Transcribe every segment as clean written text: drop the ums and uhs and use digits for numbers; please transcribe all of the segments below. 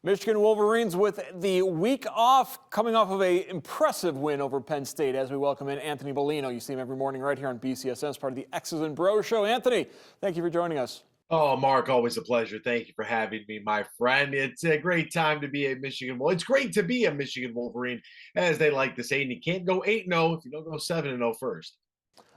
Michigan Wolverines with the week off, coming off of an impressive win over Penn State as we welcome in Anthony Bellino. You see him every morning right here on BCSN as part of the X's and Bros show. Anthony, thank you for joining us. Oh, Mark, always a pleasure. Thank you for having me, my friend. It's a great time to be a Michigan. Well, it's great to be a Michigan Wolverine, as they like to say. And you can't go 8-0 if you don't go 7-0 first.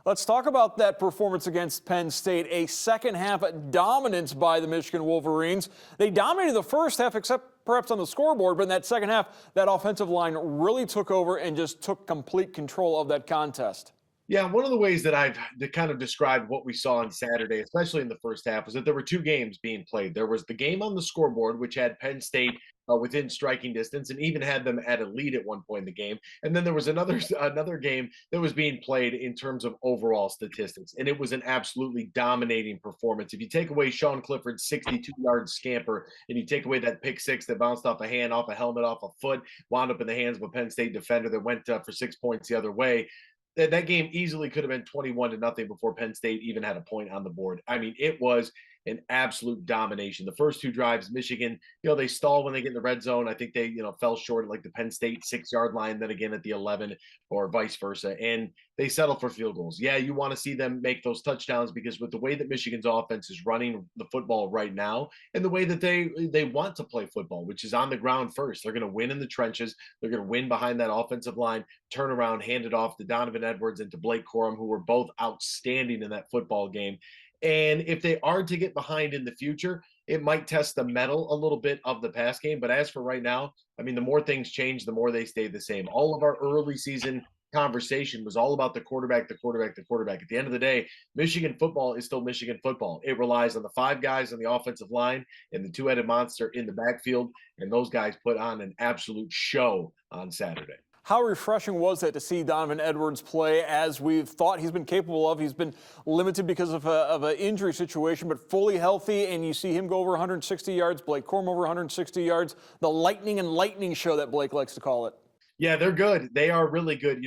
Let's talk about that performance against Penn State, a second half dominance by the Michigan Wolverines. They dominated the first half, except perhaps on the scoreboard, but in that second half, that offensive line really took over and just took complete control of that contest. Yeah, one of the ways that I've kind of described what we saw on Saturday, especially in the first half, was that there were two games being played. There was the game on the scoreboard, which had Penn State within striking distance, and even had them at a lead at one point in the game. And then there was another game that was being played in terms of overall statistics, and it was an absolutely dominating performance. If you take away Sean Clifford's 62-yard scamper, and you take away that pick six that bounced off a hand, off a helmet, off a foot, wound up in the hands of a Penn State defender that went for 6 points the other way. That game easily could have been 21-0 before Penn State even had a point on the board. I mean, it was an absolute domination. The first two drives, Michigan, they stall when they get in the red zone. I think they, fell short at like the Penn State 6-yard line, then again at the 11 or vice versa. And they settle for field goals. Yeah, you want to see them make those touchdowns because with the way that Michigan's offense is running the football right now and the way that they want to play football, which is on the ground first, they're going to win in the trenches. They're going to win behind that offensive line, turn around, hand it off to Donovan Edwards and to Blake Corum, who were both outstanding in that football game. And if they are to get behind in the future, it might test the mettle a little bit of the pass game. But as for right now, I mean, the more things change, the more they stay the same. All of our early season conversation was all about the quarterback, the quarterback, the quarterback. At the end of the day, Michigan football is still Michigan football. It relies on the five guys on the offensive line and the two-headed monster in the backfield. And those guys put on an absolute show on Saturday. How refreshing was that to see Donovan Edwards play as we've thought he's been capable of? He's been limited because of an injury situation, but fully healthy, and you see him go over 160 yards, Blake Corum over 160 yards, the lightning and lightning show that Blake likes to call it. Yeah, they're good. They are really good.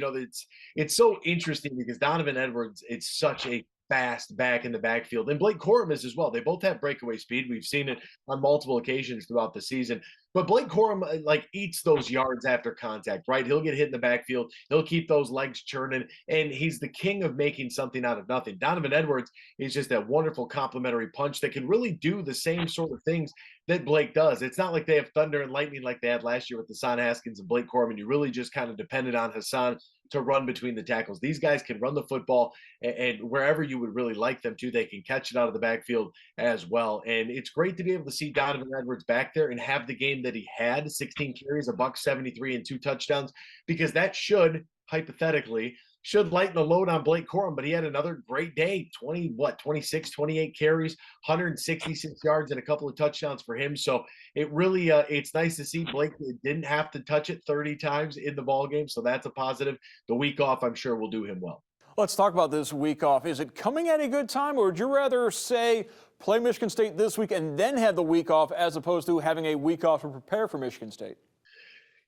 It's so interesting because Donovan Edwards, it's such a fast back in the backfield. And Blake Corum is as well. They both have breakaway speed. We've seen it on multiple occasions throughout the season. But Blake Corum eats those yards after contact, right? He'll get hit in the backfield. He'll keep those legs churning, and he's the king of making something out of nothing. Donovan Edwards is just that wonderful complementary punch that can really do the same sort of things that Blake does. It's not like they have thunder and lightning like they had last year with Hassan Haskins and Blake Corum, and you really just kind of depended on Hassan to run between the tackles. These guys can run the football, and wherever you would really like them to, they can catch it out of the backfield as well. And it's great to be able to see Donovan Edwards back there and have the game that he had, 16 carries, $173 and 2 touchdowns, because that should hypothetically lighten the load on Blake Corum. But he had another great day, 26, 28 carries, 166 yards and a couple of touchdowns for him. So it really it's nice to see Blake didn't have to touch it 30 times in the ball game. So that's a positive. The week off, I'm sure, will do him well. Let's talk about this week off. Is it coming at a good time, or would you rather say play Michigan State this week and then have the week off as opposed to having a week off to prepare for Michigan State?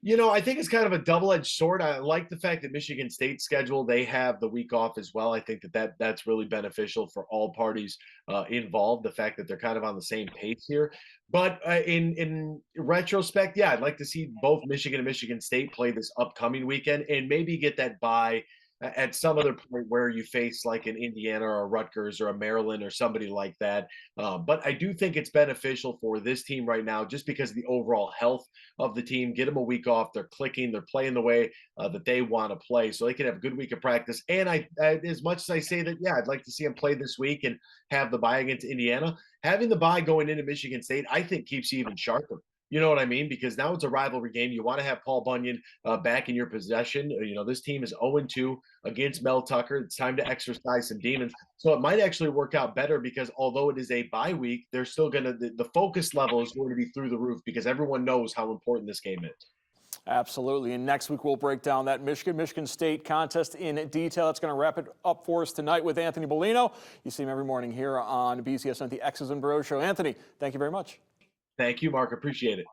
I think it's kind of a double-edged sword. I like the fact that Michigan State's schedule, they have the week off as well. I think that's really beneficial for all parties involved, the fact that they're kind of on the same pace here. But in retrospect, yeah, I'd like to see both Michigan and Michigan State play this upcoming weekend and maybe get that bye at some other point where you face like an Indiana or a Rutgers or a Maryland or somebody like that. But I do think it's beneficial for this team right now just because of the overall health of the team. Get them a week off. They're clicking. They're playing the way that they want to play. So they can have a good week of practice. And as much as I say that, yeah, I'd like to see them play this week and have the bye against Indiana, having the bye going into Michigan State, I think keeps you even sharper. You know what I mean? Because now it's a rivalry game. You want to have Paul Bunyan back in your possession. This team is 0-2 against Mel Tucker. It's time to exercise some demons. So it might actually work out better because although it is a bye week, they're still going to the focus level is going to be through the roof because everyone knows how important this game is. Absolutely. And next week, we'll break down that Michigan State contest in detail. That's going to wrap it up for us tonight with Anthony Bellino. You see him every morning here on BCSN, the X's and Bros show. Anthony, thank you very much. Thank you, Mark. Appreciate it.